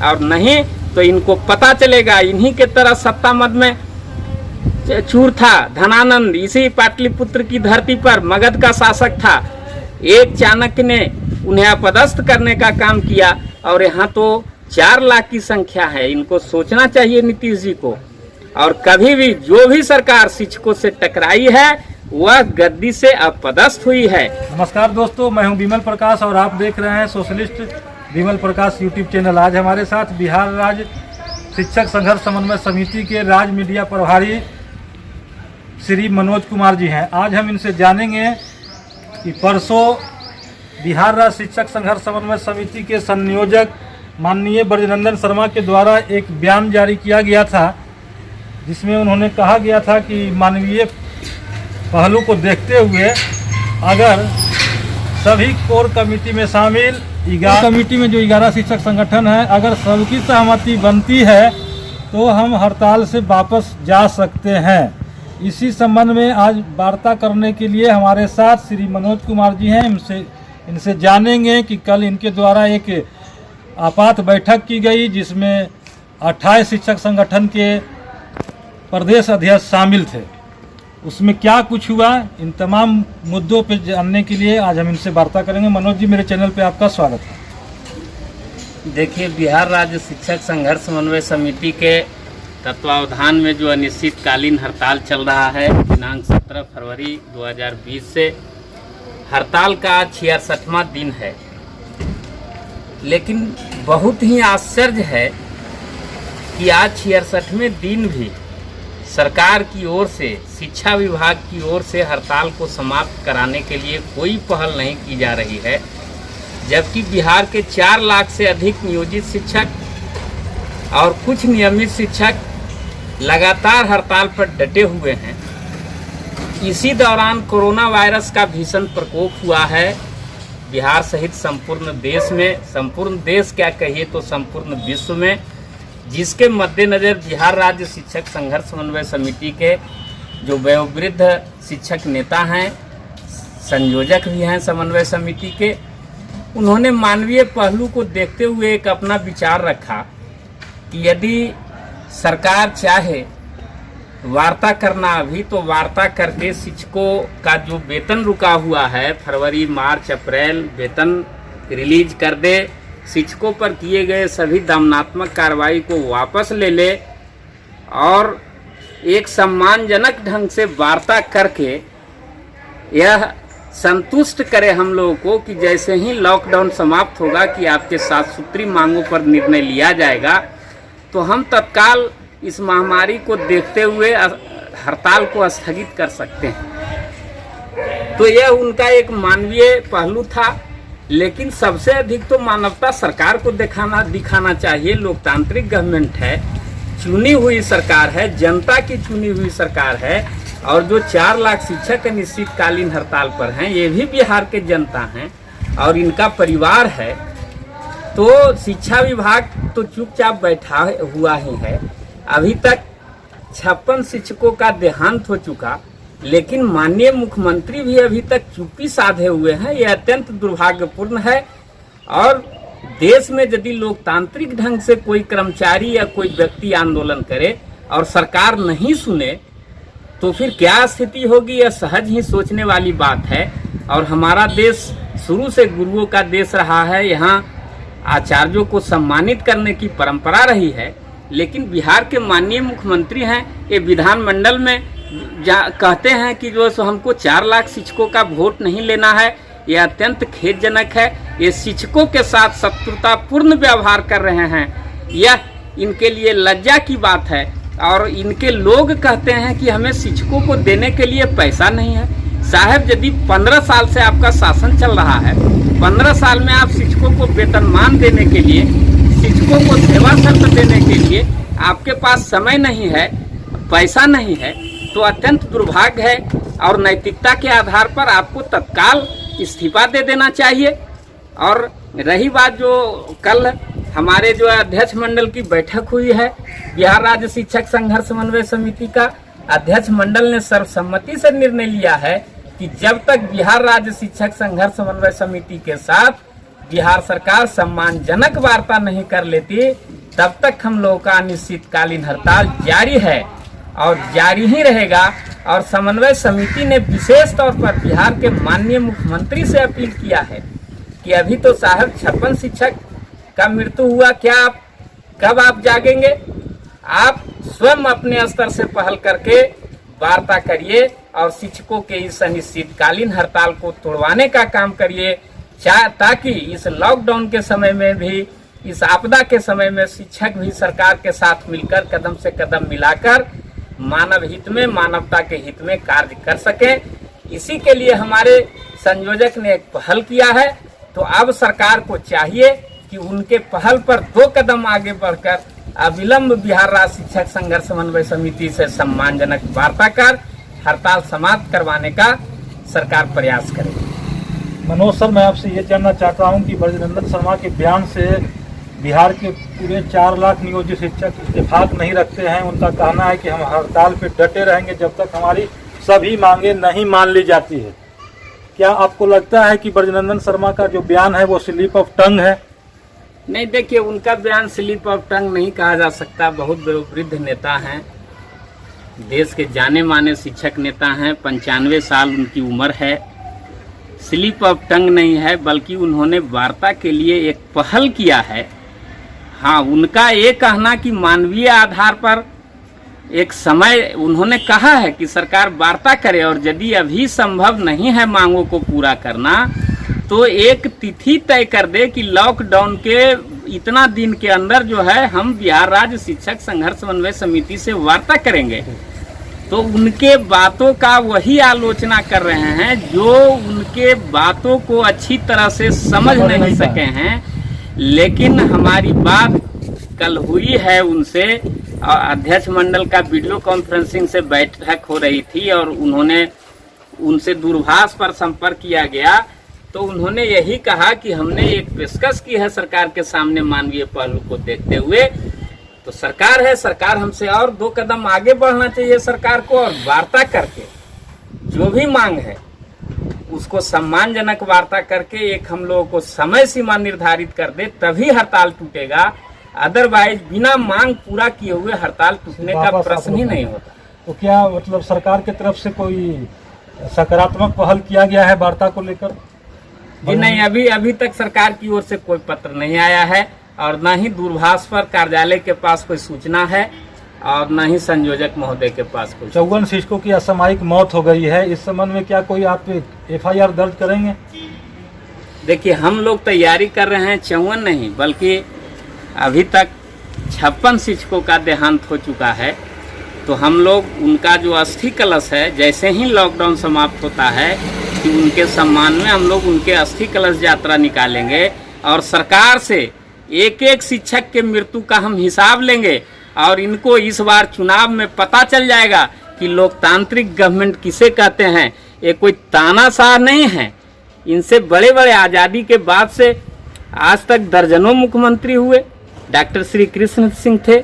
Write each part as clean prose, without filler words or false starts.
और नहीं तो इनको पता चलेगा इन्हीं के तरह सत्ता मद में चूर था धनानंद, इसी पाटलिपुत्र की धरती पर मगध का शासक था। एक चाणक्य ने उन्हें अपदस्थ करने का काम किया और यहाँ तो 4 लाख की संख्या है। इनको सोचना चाहिए नीतीश जी को। और कभी भी जो भी सरकार शिक्षकों से टकराई है वह गद्दी से अपदस्थ हुई है। नमस्कार दोस्तों, मैं हूं विमल प्रकाश और आप देख रहे हैं सोशलिस्ट विमल प्रकाश यूट्यूब चैनल। आज हमारे साथ बिहार राज्य शिक्षक संघर्ष समन्वय समिति के राज्य मीडिया प्रभारी श्री मनोज कुमार जी हैं। आज हम इनसे जानेंगे कि परसों बिहार राज्य शिक्षक संघर्ष समन्वय समिति के संयोजक माननीय ब्रजनंदन शर्मा के द्वारा एक बयान जारी किया गया था, जिसमें उन्होंने कहा गया था कि मानवीय पहलू को देखते हुए अगर सभी कोर कमेटी में शामिल 11 कमेटी में जो 11 शिक्षक संगठन है, अगर सबकी सहमति बनती है तो हम हड़ताल से वापस जा सकते हैं। इसी संबंध में आज वार्ता करने के लिए हमारे साथ श्री मनोज कुमार जी हैं। इनसे जानेंगे कि कल इनके द्वारा एक आपात बैठक की गई जिसमें 28 शिक्षक संगठन के प्रदेश अध्यक्ष शामिल थे, उसमें क्या कुछ हुआ, इन तमाम मुद्दों पर जानने के लिए आज हम इनसे वार्ता करेंगे। मनोज जी, मेरे चैनल पे आपका स्वागत है। देखिए, बिहार राज्य शिक्षक संघर्ष समन्वय समिति के तत्वावधान में जो अनिश्चितकालीन हड़ताल चल रहा है, दिनांक 17 फरवरी 2020 से हड़ताल का 66वां दिन है। लेकिन बहुत ही आश्चर्य है कि आज 66वें दिन भी सरकार की ओर से, शिक्षा विभाग की ओर से हड़ताल को समाप्त कराने के लिए कोई पहल नहीं की जा रही है, जबकि बिहार के 4 लाख से अधिक नियोजित शिक्षक और कुछ नियमित शिक्षक लगातार हड़ताल पर डटे हुए हैं। इसी दौरान कोरोना वायरस का भीषण प्रकोप हुआ है बिहार सहित संपूर्ण देश में, संपूर्ण देश क्या कहिए तो संपूर्ण विश्व में, जिसके मद्देनज़र बिहार राज्य शिक्षक संघर्ष समन्वय समिति के जो वयोवृद्ध शिक्षक नेता हैं, संयोजक भी हैं समन्वय समिति के, उन्होंने मानवीय पहलू को देखते हुए एक अपना विचार रखा कि यदि सरकार चाहे वार्ता करना अभी तो वार्ता करके शिक्षकों का जो वेतन रुका हुआ है, फरवरी मार्च अप्रैल वेतन रिलीज कर दे, शिक्षकों पर किए गए सभी दमनात्मक कार्रवाई को वापस ले ले और एक सम्मानजनक ढंग से वार्ता करके यह संतुष्ट करे हम लोगों को कि जैसे ही लॉकडाउन समाप्त होगा कि आपके 7 सूत्री मांगों पर निर्णय लिया जाएगा तो हम तत्काल इस महामारी को देखते हुए हड़ताल को स्थगित कर सकते हैं। तो यह उनका एक मानवीय पहलू था। लेकिन सबसे अधिक तो मानवता सरकार को दिखाना चाहिए। लोकतांत्रिक गवर्नमेंट है, चुनी हुई सरकार है, जनता की चुनी हुई सरकार है। और जो 4 लाख शिक्षक अनिश्चितकालीन हड़ताल पर हैं, ये भी बिहार के जनता हैं और इनका परिवार है। तो शिक्षा विभाग तो चुपचाप बैठा हुआ ही है। अभी तक 56 शिक्षकों का देहांत हो चुका, लेकिन माननीय मुख्यमंत्री भी अभी तक चुप्पी साधे हुए हैं। यह अत्यंत दुर्भाग्यपूर्ण है। और देश में यदि लोकतांत्रिक ढंग से कोई कर्मचारी या कोई व्यक्ति आंदोलन करे और सरकार नहीं सुने तो फिर क्या स्थिति होगी, यह सहज ही सोचने वाली बात है। और हमारा देश शुरू से गुरुओं का देश रहा है, यहाँ आचार्यों को सम्मानित करने की परंपरा रही है। लेकिन बिहार के माननीय मुख्यमंत्री हैं, ये विधानमंडल में कहते हैं कि जो सो हमको 4 लाख शिक्षकों का वोट नहीं लेना है। यह अत्यंत खेदजनक है। ये शिक्षकों के साथ शत्रुतापूर्ण व्यवहार कर रहे हैं, यह इनके लिए लज्जा की बात है। और इनके लोग कहते हैं कि हमें शिक्षकों को देने के लिए पैसा नहीं है। साहब, यदि 15 साल से आपका शासन चल रहा है, 15 साल में आप शिक्षकों को वेतनमान देने के लिए, शिक्षकों को सेवा शर्त देने के लिए आपके पास समय नहीं है, पैसा नहीं है, तो अत्यंत दुर्भाग्य है। और नैतिकता के आधार पर आपको तत्काल इस्तीफा दे देना चाहिए। और रही बात जो कल हमारे जो अध्यक्ष मंडल की बैठक हुई है, बिहार राज्य शिक्षक संघर्ष समन्वय समिति का अध्यक्ष मंडल ने सर्वसम्मति से निर्णय लिया है कि जब तक बिहार राज्य शिक्षक संघर्ष समन्वय समिति के साथ बिहार सरकार सम्मानजनक वार्ता नहीं कर लेती, तब तक हम लोगों का अनिश्चितकालीन हड़ताल जारी है और जारी ही रहेगा। और समन्वय समिति ने विशेष तौर पर बिहार के माननीय मुख्यमंत्री से अपील किया है कि अभी तो साहब 56 शिक्षक का मृत्यु हुआ, क्या आप कब आप जागेंगे? आप स्वयं अपने स्तर से पहल करके वार्ता करिए और शिक्षकों के इस अनिश्चितकालीन हड़ताल को तोड़वाने का काम करिए, ताकि इस लॉकडाउन के समय में भी, इस आपदा के समय में शिक्षक भी सरकार के साथ मिलकर कदम से कदम मिलाकर मानव हित में, मानवता के हित में कार्य कर सके। इसी के लिए हमारे संयोजक ने एक पहल किया है, तो अब सरकार को चाहिए कि उनके पहल पर 2 कदम आगे बढ़कर अविलंब बिहार राज्य शिक्षक संघर्ष समन्वय समिति से सम्मानजनक वार्ता कर हड़ताल समाप्त करवाने का सरकार प्रयास करेगी। मनोज सर, मैं आपसे ये जानना चाहता हूँ कि ब्रजनंदन शर्मा के बयान से बिहार के पूरे 4 लाख नियोजित शिक्षक इत्तेफाक नहीं रखते हैं। उनका कहना है कि हम हड़ताल पे डटे रहेंगे जब तक हमारी सभी मांगे नहीं मान ली जाती है। क्या आपको लगता है कि ब्रजनंदन शर्मा का जो बयान है वो स्लिप ऑफ टंग है? नहीं, देखिए, उनका बयान स्लिप ऑफ टंग नहीं कहा जा सकता। बहुत वयोवृद्ध नेता हैं, देश के जाने माने शिक्षक नेता हैं, 95 साल उनकी उम्र है। स्लिप ऑफ टंग नहीं है, बल्कि उन्होंने वार्ता के लिए एक पहल किया है। हाँ, उनका ये कहना कि मानवीय आधार पर एक समय उन्होंने कहा है कि सरकार वार्ता करे और यदि अभी संभव नहीं है मांगों को पूरा करना, तो एक तिथि तय कर दे कि लॉकडाउन के इतना दिन के अंदर जो है हम बिहार राज्य शिक्षक संघर्ष समन्वय समिति से वार्ता करेंगे। तो उनके बातों का वही आलोचना कर रहे हैं जो उनके बातों को अच्छी तरह से समझ नहीं सके हैं। लेकिन हमारी बात कल हुई है उनसे, और अध्यक्ष मंडल का वीडियो कॉन्फ्रेंसिंग से बैठक हो रही थी और उन्होंने उनसे दूरभाष पर संपर्क किया गया, तो उन्होंने यही कहा कि हमने एक पेशकश की है सरकार के सामने मानवीय पहलू को देखते हुए। तो सरकार है, सरकार हमसे और 2 कदम आगे बढ़ना चाहिए सरकार को, और वार्ता करके जो भी मांग है उसको सम्मानजनक वार्ता करके एक हम लोगों को समय सीमा निर्धारित कर दे, तभी हड़ताल टूटेगा। अदरवाइज बिना मांग पूरा किए हुए हड़ताल टूटने का प्रश्न ही नहीं होता। तो क्या मतलब सरकार की तरफ से कोई सकारात्मक पहल किया गया है वार्ता को लेकर? जी नहीं, अभी तक सरकार की ओर से कोई पत्र नहीं आया है और न ही दूरभाष पर कार्यालय के पास कोई सूचना है और न ही संयोजक महोदय के पास कोई। 54 शिक्षकों की असामयिक मौत हो गई है, इस संबंध में क्या कोई आप FIR दर्ज करेंगे? देखिए, हम लोग तैयारी कर रहे हैं, 54 नहीं बल्कि अभी तक 56 शिक्षकों का देहांत हो चुका है। तो हम लोग उनका जो अस्थि कलश है, जैसे ही लॉकडाउन समाप्त होता है कि उनके सम्मान में हम लोग उनके अस्थि कलश यात्रा निकालेंगे और सरकार से एक शिक्षक के मृत्यु का हम हिसाब लेंगे। और इनको इस बार चुनाव में पता चल जाएगा कि लोकतांत्रिक गवर्नमेंट किसे कहते हैं। ये कोई तानाशाह नहीं है। इनसे बड़े बड़े आज़ादी के बाद से आज तक दर्जनों मुख्यमंत्री हुए, डॉक्टर श्री कृष्ण सिंह थे,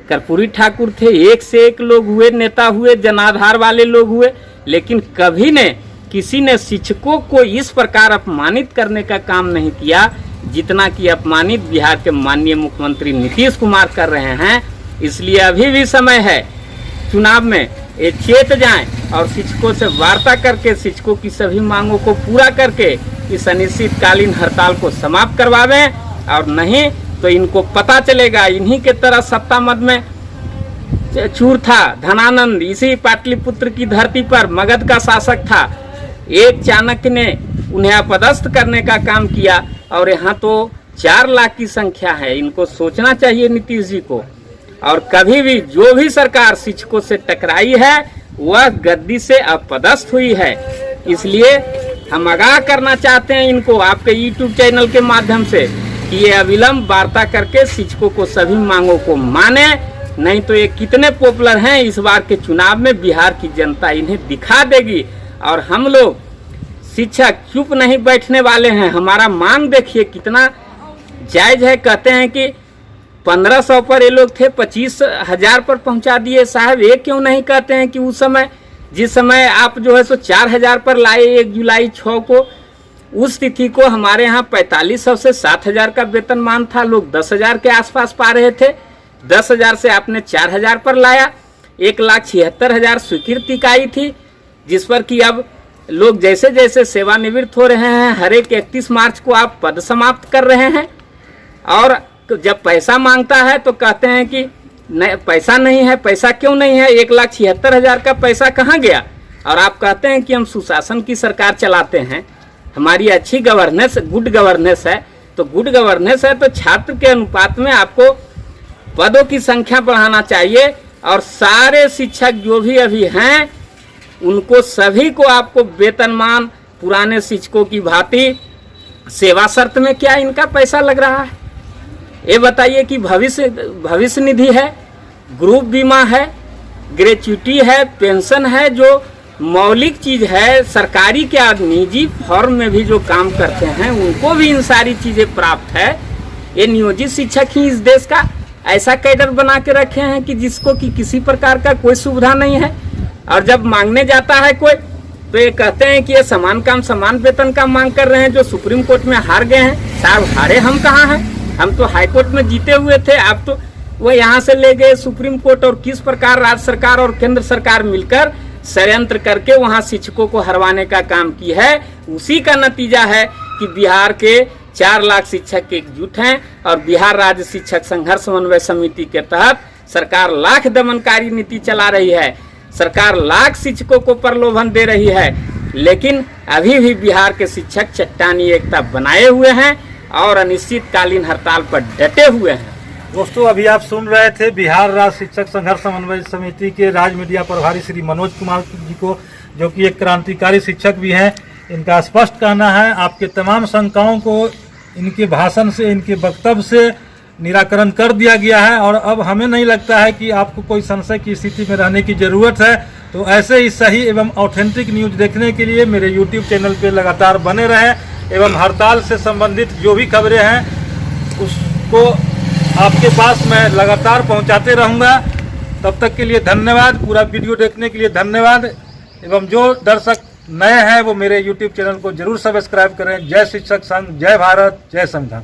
कर्पूरी ठाकुर थे, एक से एक लोग हुए, नेता हुए, जनाधार वाले लोग हुए, लेकिन कभी ने किसी ने शिक्षकों को इस प्रकार अपमानित करने का काम नहीं किया जितना कि अपमानित बिहार के माननीय मुख्यमंत्री नीतीश कुमार कर रहे हैं। इसलिए अभी भी समय है चुनाव में ये चेत जाएं और शिक्षकों से वार्ता करके शिक्षकों की सभी मांगों को पूरा करके इस अनिश्चितकालीन हड़ताल को समाप्त करवावें, और नहीं तो इनको पता चलेगा इन्हीं के तरह सत्ता मद में चूर था धनानंद, इसी पाटलिपुत्र की धरती पर मगध का शासक था। एक चाणक्य ने उन्हें अपदस्थ करने का काम किया और यहाँ तो 4 लाख की संख्या है। इनको सोचना चाहिए नीतीश जी को। और कभी भी जो भी सरकार शिक्षकों से टकराई है वह गद्दी से अपदस्थ हुई है। इसलिए हम आगाह करना चाहते हैं इनको आपके YouTube चैनल के माध्यम से कि ये अविलंब वार्ता करके शिक्षकों को सभी मांगों को माने, नहीं तो ये कितने पॉपुलर हैं इस बार के चुनाव में बिहार की जनता इन्हें दिखा देगी। और हम लोग शिक्षक चुप नहीं बैठने वाले हैं। हमारा मांग देखिए कितना जायज है। कहते हैं कि 1500 पर ये लोग थे, 25,000 पर पहुंचा दिए। साहब ये क्यों नहीं कहते हैं कि उस समय जिस समय आप जो है सो 4000 पर लाए 1 जुलाई 6 को, उस तिथि को हमारे यहाँ 4500 से 7000 का वेतनमान था, लोग 10,000 के आसपास पा रहे थे। 10,000 से आपने 4,000 पर लाया, 1,76,000 स्वीकृति इकाई थी, जिस पर कि अब लोग जैसे जैसे सेवानिवृत्त हो रहे हैं, हर एक 31 मार्च को आप पद समाप्त कर रहे हैं। और जब पैसा मांगता है तो कहते हैं कि नहीं, पैसा नहीं है। पैसा क्यों नहीं है? 1,76,000 का पैसा कहाँ गया? और आप कहते हैं कि हम सुशासन की सरकार चलाते हैं, हमारी अच्छी गवर्नेंस, गुड गवर्नेंस है। तो गुड गवर्नेंस है तो छात्र के अनुपात में आपको पदों की संख्या बढ़ाना चाहिए, और सारे शिक्षक जो भी अभी हैं उनको सभी को आपको वेतनमान पुराने शिक्षकों की भांति सेवा शर्त में क्या इनका पैसा लग रहा है? ये बताइए कि भविष्य निधि है, ग्रुप बीमा है, ग्रेच्युटी है, पेंशन है, जो मौलिक चीज है। सरकारी क्या निजी फॉर्म में भी जो काम करते हैं उनको भी इन सारी चीजें प्राप्त है। ये नियोजित शिक्षक ही इस देश का ऐसा कैडर बना के रखे हैं कि जिसको कि किसी प्रकार का कोई सुविधा नहीं है। और जब मांगने जाता है कोई तो ये कहते हैं कि ये समान काम समान वेतन का मांग कर रहे हैं, जो सुप्रीम कोर्ट में हार गए हैं। साहब हारे हम कहाँ हैं? हम तो हाई कोर्ट में जीते हुए थे। आप तो वो यहाँ से ले गए सुप्रीम कोर्ट, और किस प्रकार राज्य सरकार और केंद्र सरकार मिलकर षड्यंत्र करके वहाँ शिक्षकों को हरवाने का काम की है। उसी का नतीजा है कि बिहार के 4 लाख शिक्षक एकजुट हैं, और बिहार राज्य शिक्षक संघर्ष समन्वय समिति के तहत सरकार लाख दमनकारी नीति चला रही है। सरकार लाख शिक्षकों को प्रलोभन दे रही है, लेकिन अभी भी बिहार के शिक्षक चट्टानी एकता बनाए हुए हैं और अनिश्चितकालीन हड़ताल पर डटे हुए हैं। दोस्तों, अभी आप सुन रहे थे बिहार राज्य शिक्षक संघर्ष समन्वय समिति के राज्य मीडिया प्रभारी श्री मनोज कुमार जी को, जो कि एक क्रांतिकारी शिक्षक भी हैं। इनका स्पष्ट कहना है आपके तमाम शंकाओं को इनके भाषण से, इनके वक्तव्य से निराकरण कर दिया गया है, और अब हमें नहीं लगता है कि आपको कोई संशय की स्थिति में रहने की जरूरत है। तो ऐसे ही सही एवं ऑथेंटिक न्यूज देखने के लिए मेरे यूट्यूब चैनल पे लगातार बने रहें, एवं हड़ताल से संबंधित जो भी खबरें हैं उसको आपके पास मैं लगातार पहुंचाते रहूंगा। तब तक के लिए धन्यवाद। पूरा वीडियो देखने के लिए धन्यवाद। एवं जो दर्शक नए हैं वो मेरे यूट्यूब चैनल को जरूर सब्सक्राइब करें। जय शिक्षक संघ, जय भारत, जय संविधान।